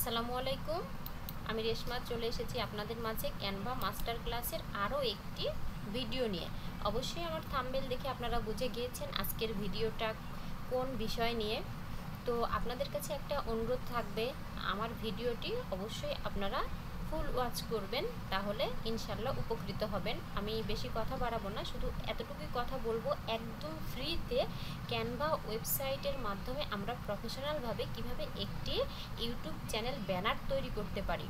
আসসালামু আলাইকুম। আমি রেশমা চলে এসেছি আপনাদের মাঝে ক্যানভা মাস্টার ক্লাসের আরও একটি ভিডিও নিয়ে। অবশ্যই আমার থাম্বনেল দেখে আপনারা বুঝে গিয়েছেন আজকের ভিডিওটা কোন বিষয় নিয়ে। তো আপনাদের কাছে একটা অনুরোধ থাকবে, আমার ভিডিওটি অবশ্যই আপনারা ফুল ওয়াচ করবেন, তাহলে ইনশাল্লাহ উপকৃত হবেন। আমি বেশি কথা বাড়াবো না, শুধু এতটুকুই কথা বলবো, একদম ফ্রিতে ক্যানভা ওয়েবসাইটের মাধ্যমে আমরা প্রফেশনালভাবে কিভাবে একটি ইউটিউব চ্যানেল ব্যানার তৈরি করতে পারি।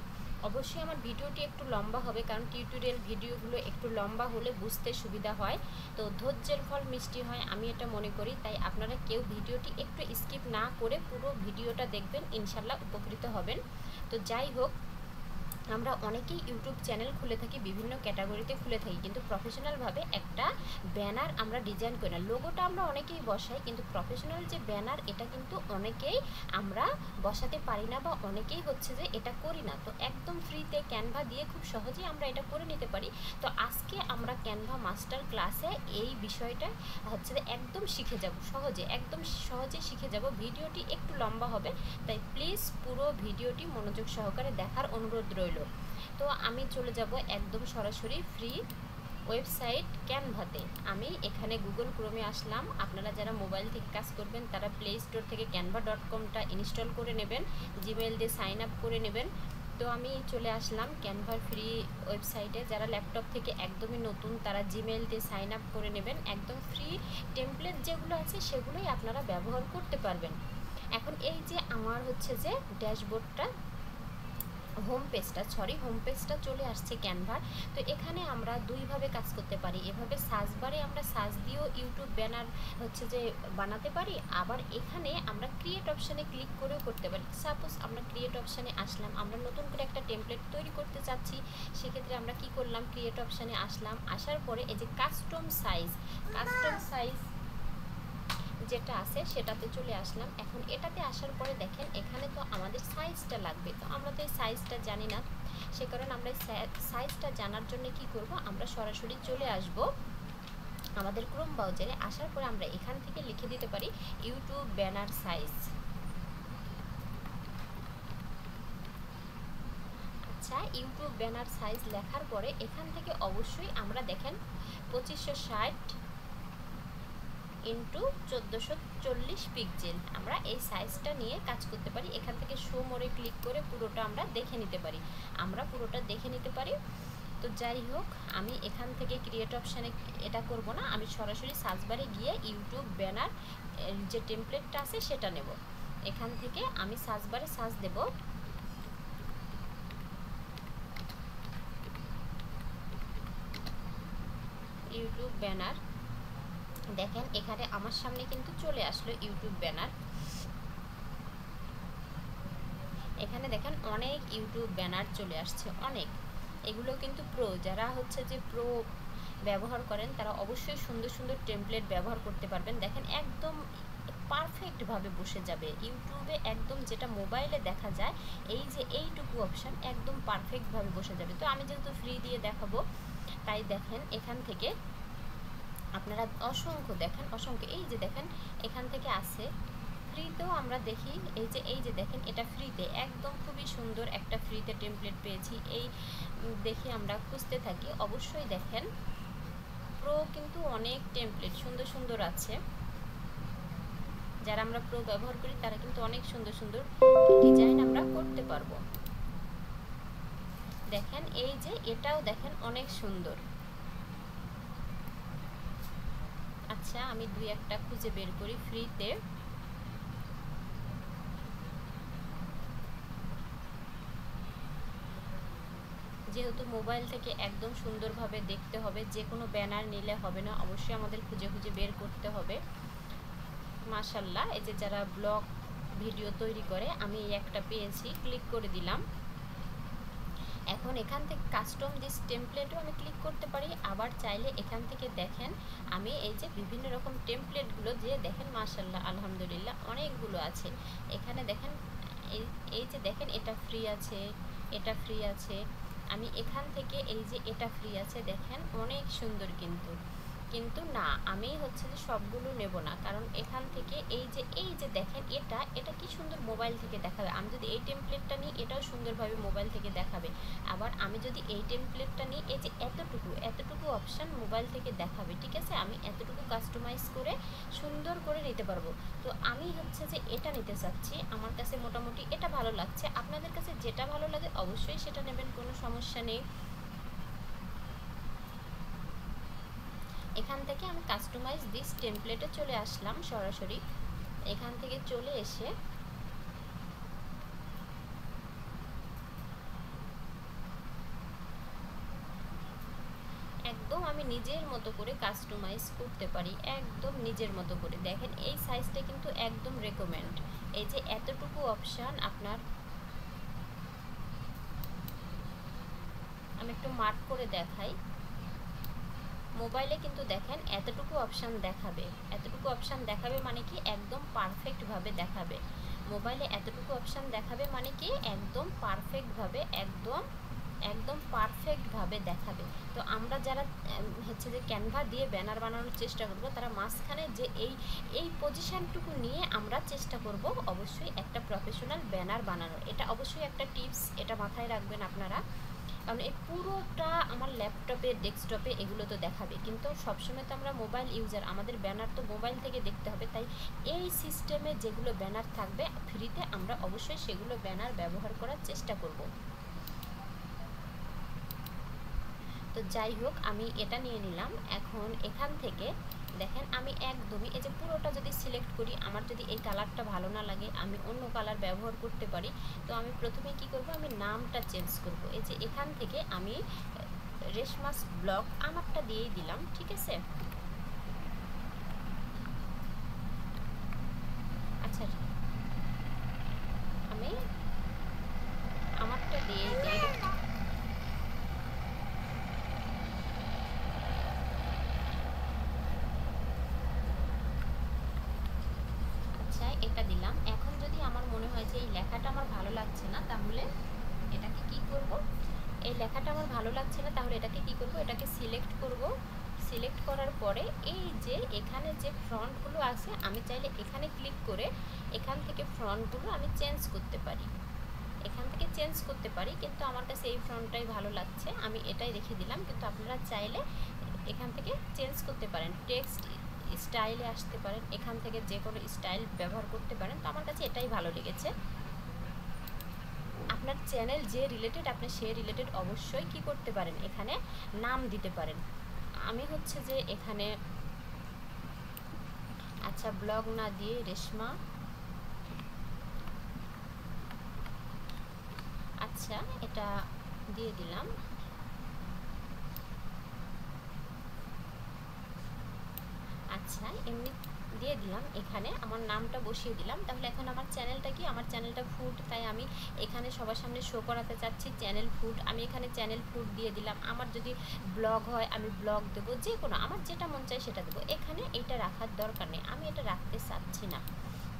অবশ্যই আমার ভিডিওটি একটু লম্বা হবে, কারণ টিউটোরিয়াল ভিডিওগুলো একটু লম্বা হলে বুঝতে সুবিধা হয়। তো ধৈর্যের ফল মিষ্টি হয়, আমি এটা মনে করি। তাই আপনারা কেউ ভিডিওটি একটু স্কিপ না করে পুরো ভিডিওটা দেখবেন, ইনশাল্লাহ উপকৃত হবেন। তো যাই হোক, আমরা অনেকেই ইউটিউব চ্যানেল খুলে থাকি, বিভিন্ন ক্যাটাগরিতে খুলে থাকি, কিন্তু প্রফেশনালভাবে একটা ব্যানার আমরা ডিজাইন করি না। লোগোটা আমরা অনেকেই বসাই, কিন্তু প্রফেশনাল যে ব্যানার এটা কিন্তু অনেকেই আমরা বসাতে পারি না, বা অনেকেই হচ্ছে যে এটা করি না। তো একদম ফ্রিতে ক্যানভা দিয়ে খুব সহজেই আমরা এটা করে নিতে পারি। তো আজকে আমরা ক্যানভা মাস্টার ক্লাসে এই বিষয়টা হচ্ছে যে একদম শিখে যাব, একদম সহজে শিখে যাব। ভিডিওটি একটু লম্বা হবে, তাই প্লিজ পুরো ভিডিওটি মনোযোগ সহকারে দেখার অনুরোধ রইল। তো আমি চলে যাব একদম সরাসরি ফ্রি ওয়েবসাইট ক্যানভাতে। আমি এখানে গুগল ক্রোমে আসলাম। আপনারা যারা মোবাইল থেকে কাজ করবেন তারা প্লে স্টোর থেকে canva.com-টা ইনস্টল করে নেবেন, জিমেইল দিয়ে সাইন আপ করে নেবেন। তো আমি চলে আসলাম ক্যানভার ফ্রি ওয়েবসাইটে। যারা ল্যাপটপ থেকে একদমই নতুন তারা জিমেইল দিয়ে সাইন আপ করে নেবেন। একদম ফ্রি টেমপ্লেট যেগুলো আছে সেগুলোই আপনারা ব্যবহার করতে পারবেন। এখন এই যে আমার হচ্ছে যে ড্যাশবোর্ডটা, হোম পেজটা চলে আসছে ক্যানভার। তো এখানে আমরা দুইভাবে কাজ করতে পারি। এভাবে সার্চ বারে আমরা সার্চ দিয়েও ইউটিউব ব্যানার হচ্ছে যে বানাতে পারি, আবার এখানে আমরা ক্রিয়েট অপশানে ক্লিক করেও করতে পারি। সাপোজ আমরা ক্রিয়েট অপশানে আসলাম, আমরা নতুন করে একটা টেমপ্লেট তৈরি করতে চাচ্ছি, সেক্ষেত্রে আমরা কি করলাম, ক্রিয়েট অপশানে আসলাম। আসার পরে এই যে কাস্টম সাইজ যেটা আছে সেটাতে চলে আসলাম। এখন এটাতে আসার পরে দেখেন এখানে তো আমাদের সাইজটা লাগবে, তো আমরা তো এই সাইজটা জানি না। সে কারণে আমরা সাইজটা জানার জন্য কি করব, আমরা সরাসরি চলে আসব আমাদের ক্রোম ব্রাউজারে। আসার পরে আমরা এখান থেকে লিখে দিতে পারি ইউটিউব ব্যানার সাইজ। আচ্ছা, ইউটিউব ব্যানার সাইজ লেখার পরে এখান থেকে অবশ্যই আমরা দেখেন 2560 ইন্টু 1440 পিক্সেল, আমরা এই সাইজটা নিয়ে কাজ করতে পারি। এখান থেকে শো মোরে ক্লিক করে পুরোটা আমরা দেখে নিতে পারি। তো যাই হোক, আমি এখান থেকে ক্রিয়েট অপশানে এটা করব না, আমি সরাসরি সার্চ বারে গিয়ে ইউটিউব ব্যানার যে টেমপ্লেটটা আছে সেটা নেব। এখান থেকে আমি সার্চ বারে সার্চ দেব ইউটিউব ব্যানার। দেখেন এখানে আমার সামনে কিন্তু চলে আসলো ইউটিউব ব্যানার। এখানে দেখেন অনেক ইউটিউব ব্যানার চলে আসছে, অনেক। এগুলো কিন্তু প্রো, যারা হচ্ছে যে প্রো ব্যবহার করেন তারা অবশ্যই সুন্দর সুন্দর টেমপ্লেট ব্যবহার করতে পারবেন। দেখেন একদম পারফেক্টভাবে বসে যাবে ইউটিউবে, একদম যেটা মোবাইলে দেখা যায় এই যে এইটুকু অপশান একদম পারফেক্টভাবে বসে যাবে। তো আমি যেহেতু ফ্রি দিয়ে দেখাবো, তাই দেখেন এখান থেকে আপনারা অসংখ্য এই যে দেখেন এখান থেকে আসে ফ্রিতেও আমরা দেখি। এই যে দেখেন এটা ফ্রিতে, একদম খুবই সুন্দর একটা ফ্রিতে টেমপ্লেট পেয়েছি। এই দেখে আমরা খুঁজতে থাকি। অবশ্যই দেখেন প্রো কিন্তু অনেক টেমপ্লেট সুন্দর সুন্দর আছে। যারা আমরা প্রো ব্যবহার করি তারা কিন্তু অনেক সুন্দর সুন্দর ডিজাইন আমরা করতে পারবো। দেখেন এই যে এটাও দেখেন অনেক সুন্দর। আচ্ছা, আমি দুই একটা খুঁজে বের করি ফ্রিতে। যেহেতু মোবাইল থেকে একদম সুন্দরভাবে দেখতে হবে, যে কোনো ব্যানার নিলে হবে না, অবশ্যই আমাদের খুঁজে খুঁজে বের করতে হবে। মাশাআল্লাহ, এই যে যারা ব্লগ ভিডিও তৈরি করে, আমি এই একটা পেয়েছি, ক্লিক করে দিলাম। এখন এখান থেকে কাস্টম দিস টেমপ্লেটও আমি ক্লিক করতে পারি। আবার চাইলে এখান থেকে দেখেন আমি এই যে বিভিন্ন রকম টেমপ্লেটগুলো যে দেখেন মাশাআল্লাহ আলহামদুলিল্লাহ অনেকগুলো আছে। এখানে দেখেন এই যে দেখেন এটা ফ্রি আছে। আমি এখান থেকে এই যে এটা ফ্রি আছে, দেখেন অনেক সুন্দর কিন্তু। কিন্তু না, আমি হচ্ছে যে সবগুলো নেব না, কারণ এখান থেকে এই যে দেখেন এটা কি সুন্দর মোবাইল থেকে দেখাবে। আমি যদি এই টেমপ্লেটটা নিই এটাও সুন্দরভাবে মোবাইল থেকে দেখাবে। আবার আমি যদি এই টেমপ্লেটটা নিই এই যে এতটুকু অপশান মোবাইল থেকে দেখাবে, ঠিক আছে। আমি এতটুকু কাস্টমাইজ করে সুন্দর করে নিতে পারবো। তো আমি হচ্ছে যে এটা নিতে চাচ্ছি, আমার কাছে মোটামুটি এটা ভালো লাগছে। আপনাদের কাছে যেটা ভালো লাগে অবশ্যই সেটা নেবেন, কোনো সমস্যা নেই। এখান থেকে আমি কাস্টমাইজ দিস টেমপ্লেটে চলে আসলাম সরাসরি। এখান থেকে চলে এসে একদম আমি নিজের মতো করে কাস্টমাইজ করতে পারি, একদম নিজের মতো করে। দেখেন এই সাইজটা কিন্তু একদম রেকমেন্ড। এই যে এতটুকু অপশান আপনার, আমি একটু মার্ক করে দেখাই। মোবাইলে কিন্তু দেখেন এতটুকু অপশান দেখাবে, এতটুকু অপশান দেখাবে মানে কি একদম পারফেক্টভাবে দেখাবে। মোবাইলে এতটুকু অপশান দেখাবে মানে কি একদম পারফেক্টভাবে, একদম পারফেক্টভাবে দেখাবে। তো আমরা যারা হচ্ছে যে ক্যানভা দিয়ে ব্যানার বানানোর চেষ্টা করব, তারা মাঝখানে যে এই পজিশানটুকু নিয়ে আমরা চেষ্টা করব অবশ্যই একটা প্রফেশনাল ব্যানার বানানোর। এটা অবশ্যই একটা টিপস, এটা মাথায় রাখবেন আপনারা। কারণ এই পুরোটা আমার ল্যাপটপে ডেস্কটপে এগুলো তো দেখাবে, কিন্তু সবসময় তো আমরা মোবাইল ইউজার, আমাদের ব্যানার তো মোবাইল থেকে দেখতে হবে। তাই এই সিস্টেমে যেগুলো ব্যানার থাকবে ফ্রিতে আমরা অবশ্যই সেগুলো ব্যানার ব্যবহার করার চেষ্টা করব। তো যাই হোক, আমি এটা নিয়ে নিলাম। এখন এখান থেকে দেখেন আমি একদমই এই যে পুরোটা যদি সিলেক্ট করি, আমার যদি এই কালারটা ভালো না লাগে আমি অন্য কালার ব্যবহার করতে পারি। তো আমি প্রথমে কি করব, আমি নামটা চেঞ্জ করব। এই যে এখান থেকে আমি রেশমাস ব্লগ আমারটা দিয়েই দিলাম, ঠিক আছে। আচ্ছা, আমি আমারটা দিয়েই দিই। এটা দিলাম। এখন যদি আমার মনে হয় যে এই লেখাটা আমার ভালো লাগছে না, তাহলে এটাকে কি করব, এই লেখাটা আমার ভালো লাগছে না তাহলে এটাকে কি করব, এটাকে সিলেক্ট করব। সিলেক্ট করার পরে এই যে এখানে যে ফ্রন্টগুলো আছে আমি চাইলে এখানে ক্লিক করে এখান থেকে ফ্রন্টগুলো আমি চেঞ্জ করতে পারি, এখান থেকে চেঞ্জ করতে পারি। কিন্তু আমার কাছে এই ফ্রন্টটাই ভালো লাগছে, আমি এটাই রেখে দিলাম। কিন্তু আপনারা চাইলে এখান থেকে চেঞ্জ করতে পারেন, টেক্সট স্টাইলে আসতে পারেন, এখান থেকে যে কোনো স্টাইল ব্যবহার করতে পারেন। তো আমার কাছে এটাই ভালো লেগেছে। আপনার চ্যানেল যে রিলেটেড আপনি সে রিলেটেড অবশ্যই কি করতে পারেন, এখানে নাম দিতে পারেন। আমি হচ্ছে যে এখানে আচ্ছা ব্লগ না দিয়ে রেশমা, আচ্ছা এটা দিয়ে দিলাম। আচ্ছা এমনি দিয়ে দিলাম, এখানে আমার নামটা বসিয়ে দিলাম। তাহলে এখন আমার চ্যানেলটা কি, আমার চ্যানেলটা ফুড, তাই আমি এখানে সবার সামনে শো করাতে চাচ্ছি চ্যানেল ফুড। আমি এখানে চ্যানেল ফুড দিয়ে দিলাম। আমার যদি ব্লগ হয় আমি ব্লগ দেবো, যে কোনো আমার যেটা মন চায় সেটা দেবো। এখানে এটা রাখার দরকার নেই, আমি এটা রাখতে চাচ্ছি না,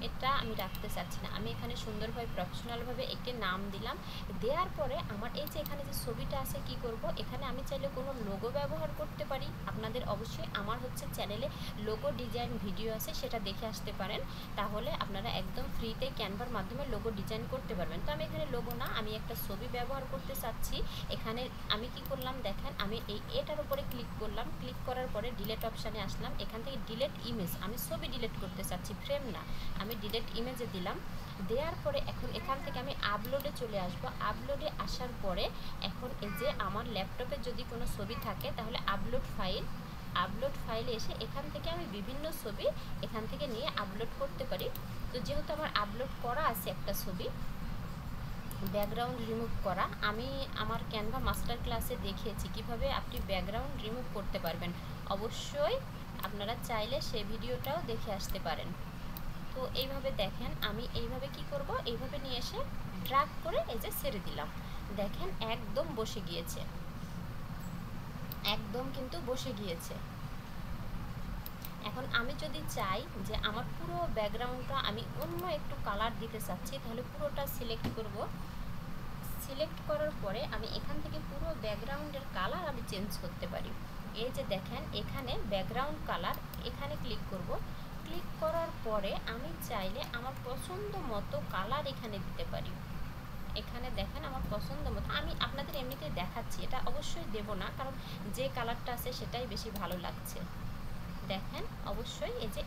এটা আমি রাখতে চাচ্ছি না। আমি এখানে সুন্দরভাবে প্রফেশনালভাবে একটি নাম দিলাম। দেওয়ার পরে আমার এই যে এখানে যে ছবিটা আছে কি করব, এখানে আমি চাইলে কোনো লোগো ব্যবহার করতে পারি। আপনাদের অবশ্যই আমার হচ্ছে চ্যানেলে লোগো ডিজাইন ভিডিও আছে, সেটা দেখে আসতে পারেন। তাহলে আপনারা একদম ফ্রিতে ক্যানভার মাধ্যমে লোগো ডিজাইন করতে পারবেন। তো আমি এখানে লোগো না, আমি একটা ছবি ব্যবহার করতে চাচ্ছি। এখানে আমি কি করলাম দেখেন, আমি এটার উপরে ক্লিক করলাম, ক্লিক করার পরে ডিলেট অপশানে আসলাম। এখান থেকে ডিলেট ইমেজ, আমি ছবি ডিলেট করতে চাচ্ছি, ফ্রেম না। আমি ডিলেট ইমেজে দিলাম। দেওয়ার পরে এখন এখান থেকে আমি আপলোডে চলে আসব। আপলোডে আসার পরে এখন এই যে আমার ল্যাপটপে যদি কোনো ছবি থাকে তাহলে আপলোড ফাইলে এসে এখান থেকে আমি বিভিন্ন ছবি এখান থেকে নিয়ে আপলোড করতে পারি। তো যেহেতু আমার আপলোড করা আছে একটা ছবি, ব্যাকগ্রাউন্ড রিমুভ করা, আমি আমার ক্যানভা মাস্টার ক্লাসে দেখিয়েছি কিভাবে আপনি ব্যাকগ্রাউন্ড রিমুভ করতে পারবেন। অবশ্যই আপনারা চাইলে সেই ভিডিওটাও দেখে আসতে পারেন। তো এইভাবে দেখেন, আমি এইভাবে কি করব, এইভাবে নিয়ে এসে ড্র্যাগ করে এই যে ছেড়ে দিলাম। দেখেন একদম বসে গিয়েছে, একদম কিন্তু বসে গিয়েছে। এখন আমি যদি চাই যে আমার পুরো ব্যাকগ্রাউন্ডটা আমি অন্য একটু কালার দিতে চাচ্ছি, তাহলে পুরোটা সিলেক্ট করব। সিলেক্ট করার পরে আমি এখান থেকে পুরো ব্যাকগ্রাউন্ডের কালার আমি চেঞ্জ করতে পারি। এই যে দেখেন এখানে ব্যাকগ্রাউন্ড কালার, এখানে ক্লিক করব। ক্লিক করার পরে আমি চাইলে আমার পছন্দ মতো কালার এখানে দিতে পারি। এখানে দেখেন আমার পছন্দ মতো, আমি আপনাদের এমনিতে দেখাচ্ছি, এটা অবশ্যই দেব না, কারণ যে কালারটা আছে সেটাই বেশি ভালো লাগছে। দেখেন অবশ্যই এই যে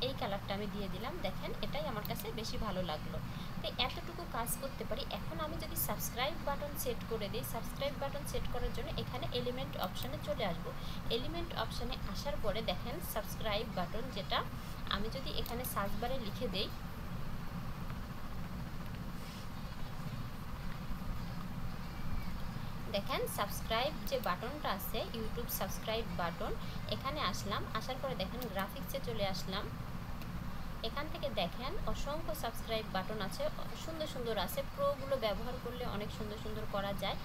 এই কালারটা আমি দিয়ে দিলাম, দেখেন এটাই আমার কাছে বেশি ভালো লাগলো। তো এতটুকু কাজ করতে পারি। এখন আমি যদি সাবস্ক্রাইব বাটন সেট করে দিই, সাবস্ক্রাইব বাটন সেট করার জন্য এখানে এলিমেন্ট অপশানে চলে আসব। এলিমেন্ট অপশানে আসার পরে দেখেন সাবস্ক্রাইব বাটন, যেটা আমি যদি এখানে সার্চ বারে লিখে দেই, দেখেন সাবস্ক্রাইব যে বাটনটা আছে, ইউটিউব সাবস্ক্রাইব বাটন, এখানে আসলাম। আসার পরে দেখেন গ্রাফিক্সে চলে আসলাম। এখান থেকে দেখেন অসংখ্য সাবস্ক্রাইব বাটন আছে, সুন্দর সুন্দর আছে। প্রোগুলো ব্যবহার করলে অনেক সুন্দর সুন্দর করা যায়।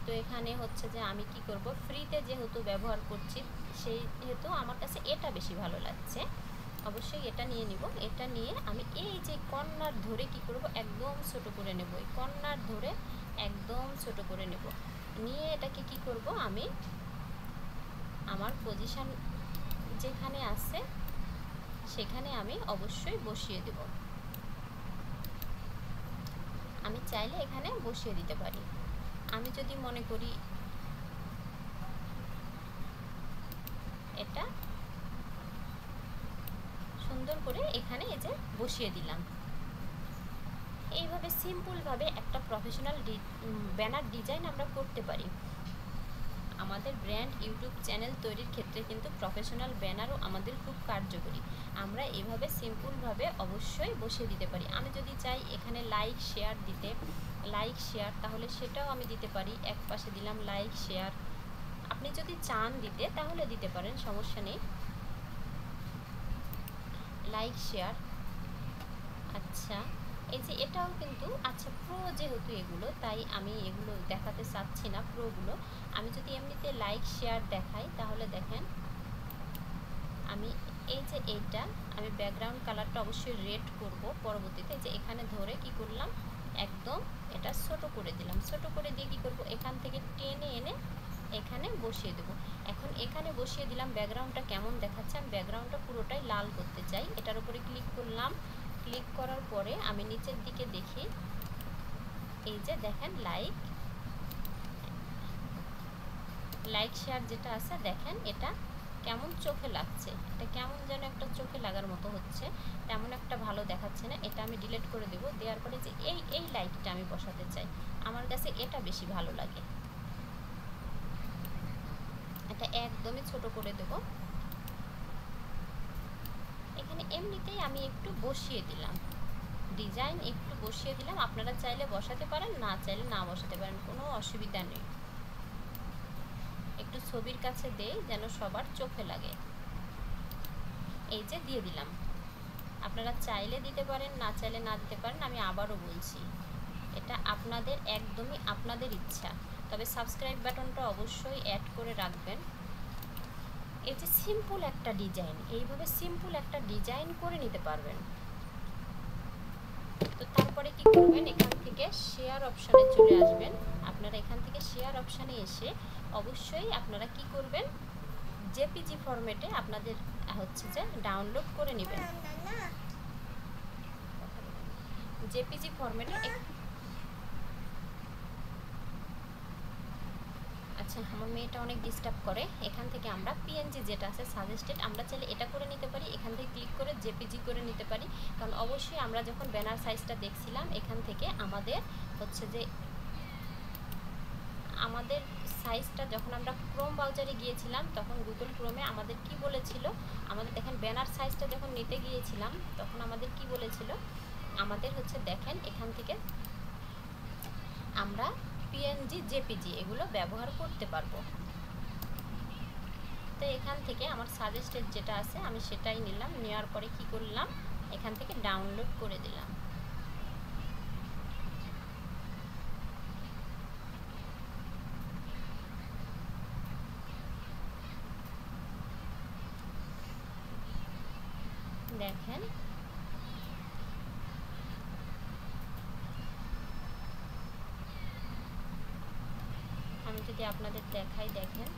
তো এখানে হচ্ছে যে আমি কি করব, ফ্রিতে যেহেতু ব্যবহার করছি সেই হেতু আমার কাছে এটা বেশি ভালো লাগছে, অবশ্যই এটা নিয়ে নিব। এটা নিয়ে আমি এই যে কর্নার ধরে কি করব, একদম ছোট করে নেব। এই কর্নার ধরে একদম ছোট করে নেব, নিয়ে এটাকে কি করব, আমি আমার পজিশন যেখানে আছে সেখানে আমি অবশ্যই বসিয়ে দেব। আমি চাইলে এখানে বসিয়ে দিতে পারি। আমি যদি মনে করি এটা সুন্দর করে এখানে এই যে বসিয়ে দিলাম। এইভাবে সিম্পলভাবে একটা প্রফেশনাল ব্যানার ডিজাইন আমরা করতে পারি। আমাদের ব্র্যান্ড ইউটিউব চ্যানেল তৈরির ক্ষেত্রে কিন্তু প্রফেশনাল ব্যানারও আমাদের খুব কার্যকরী। আমরা এভাবে সিম্পলভাবে অবশ্যই বসিয়ে দিতে পারি। আমি যদি চাই এখানে লাইক শেয়ার দিতে, লাইক শেয়ার, তাহলে সেটাও আমি দিতে পারি। এক পাশে দিলাম লাইক শেয়ার, আপনি যদি চান দিতে তাহলে দিতে পারেন, সমস্যা নেই। লাইক শেয়ার, আচ্ছা এই যে এটাও কিন্তু, আচ্ছা প্রো যেহেতু এগুলো, তাই আমি এগুলো দেখাতে চাচ্ছি না প্রোগুলো। আমি যদি এমনিতে লাইক শেয়ার দেখাই তাহলে দেখেন আমি এই যে এইটা, আমি ব্যাকগ্রাউন্ড কালারটা অবশ্যই রেড করব পরবর্তীতে। যে এখানে ধরে কি করলাম, একদম এটা ছোট করে দিলাম। ছোট করে দিয়ে কি করব, এখান থেকে টেনে এনে এখানে বসিয়ে দেব। এখন এখানে বসিয়ে দিলাম, ব্যাকগ্রাউন্ডটা কেমন দেখাচ্ছে, আমি ব্যাকগ্রাউন্ডটা পুরোটাই লাল করতে চাই। এটার উপরে ক্লিক করলাম। ক্লিক করার পরে আমি নিচের দিকে দেখি, এই যে দেখেন লাইক শেয়ার যেটা আছে, দেখেন এটা কেমন চোখে লাগছে, এটা কেমন যেন একটা চোখে লাগার মতো হচ্ছে, তেমন একটা ভালো দেখাচ্ছে না। এটা আমি ডিলিট করে দেব। দেওয়ার পরে যে এই লাইকটা আমি বসাতে চাই, আমার কাছে এটা বেশি ভালো লাগে। এটা একদমই ছোট করে দেব। এখানে এমনিতেই আমি একটু বসিয়ে দিলাম, ডিজাইন একটু বসিয়ে দিলাম। আপনারা চাইলে বসাতে পারেন, না চাইলে না বসাতে পারেন, কোনো অসুবিধা নেই। একটু ছবির কাছে দেই যেন সবার চোখে লাগে। এই যে দিয়ে দিলাম। আপনারা চাইলে দিতে পারেন, না চাইলে না দিতে পারেন। আমি আবারও বলছি, এটা আপনাদের একদমই আপনাদের ইচ্ছা। তবে সাবস্ক্রাইব বাটনটা অবশ্যই অ্যাড করে রাখবেন। এই যে সিম্পল একটা ডিজাইন, এইভাবে সিম্পল একটা ডিজাইন করে নিতে পারবেন। তো তারপরে কি করবেন, এখান থেকে শেয়ার অপশানে চলে আসবেন। আপনারা এখান থেকে শেয়ার অপশানে এসে অবশ্যই আপনারা কি করবেন, জেপিজি ফরম্যাটে আপনাদের হচ্ছে যে ডাউনলোড করে নেবেন। জেপিজি ফরম্যাটে, আচ্ছা আমার মেয়েটা অনেক ডিস্টার্ব করে। এখান থেকে আমরা পিএনজি যেটা আছে সাজেস্টেড, আমরা চাইলে এটা করে নিতে পারি। এখান থেকে ক্লিক করে জেপিজি করে নিতে পারি। কারণ অবশ্যই আমরা যখন ব্যানার সাইজটা দেখছিলাম, এখান থেকে আমাদের হচ্ছে যে আমাদের সাইজটা, যখন আমরা ক্রোম ব্রাউজারে গিয়েছিলাম তখন গুগল ক্রোমে আমাদের কি বলেছিল, আমাদের দেখেন ব্যানার সাইজটা যখন নিতে গিয়েছিলাম তখন আমাদের কি বলেছিল, আমাদের হচ্ছে দেখেন এখান থেকে আমরা পিএনজি জেপিজি এগুলো ব্যবহার করতে পারবো। তো এখান থেকে আমার সাজেস্টেড যেটা আছে আমি সেটাই নিলাম। নেওয়ার পরে কি করলাম, এখান থেকে ডাউনলোড করে দিলাম। দেখেন আমি যদি আপনাদের দেখাই, দেখেন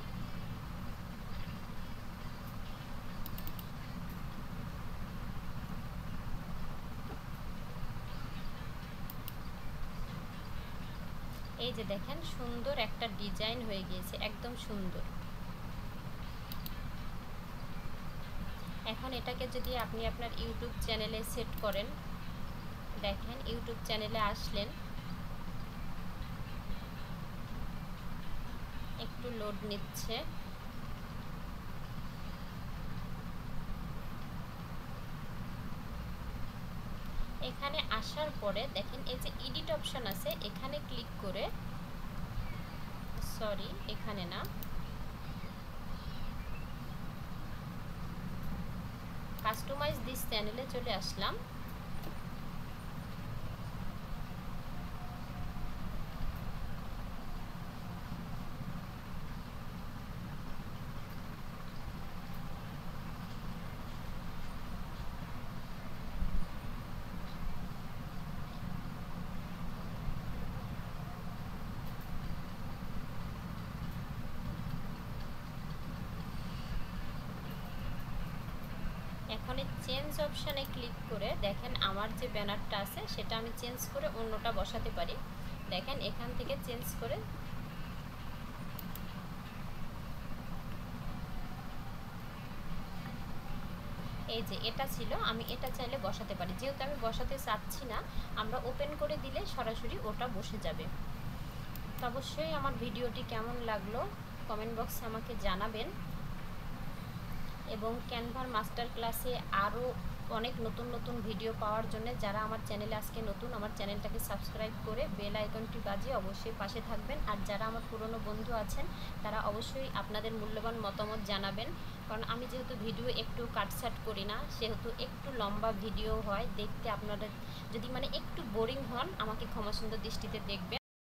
এই যে দেখেন সুন্দর একটা ডিজাইন হয়ে গিয়েছে, একদম সুন্দর। এখন এটাকে যদি আপনি আপনার ইউটিউব চ্যানেলে সেট করেন, দেখেন ইউটিউব চ্যানেলে আসলেন, একটু লোড নিচ্ছে। এখানে আসার পরে দেখেন এই যে এডিট অপশন আছে, এখানে ক্লিক করে, সরি এখানে না, কাস্টমাইজ দিস চ্যানেলে চলে আসলাম। এখন চেঞ্জ অপশানে ক্লিক করে দেখেন আমার যে ব্যানারটা আছে সেটা আমি চেঞ্জ করে অন্যটা বসাতে পারি। দেখেন এখান থেকে চেঞ্জ করে, এই যে এটা ছিল, আমি এটা চাইলে বসাতে পারি। যেহেতু আমি বসাতে চাচ্ছি না, আমরা ওপেন করে দিলে সরাসরি ওটা বসে যাবে। তো অবশ্যই আমার ভিডিওটি কেমন লাগলো কমেন্ট বক্সে আমাকে জানাবেন, এবং ক্যানভার মাস্টার ক্লাসে আরও অনেক নতুন নতুন ভিডিও পাওয়ার জন্য যারা আমার চ্যানেলে আজকে নতুন, আমার চ্যানেলটাকে সাবস্ক্রাইব করে বেল আইকনটি বাজিয়ে অবশ্যই পাশে থাকবেন। আর যারা আমার পুরনো বন্ধু আছেন তারা অবশ্যই আপনাদের মূল্যবান মতামত জানাবেন, কারণ আমি যেহেতু ভিডিও একটু কাটছাট করি না, সেহেতু একটু লম্বা ভিডিও হয়, দেখতে আপনারা যদি একটু বোরিং হন আমাকে ক্ষমা সুন্দর দৃষ্টিতে দেখবেন।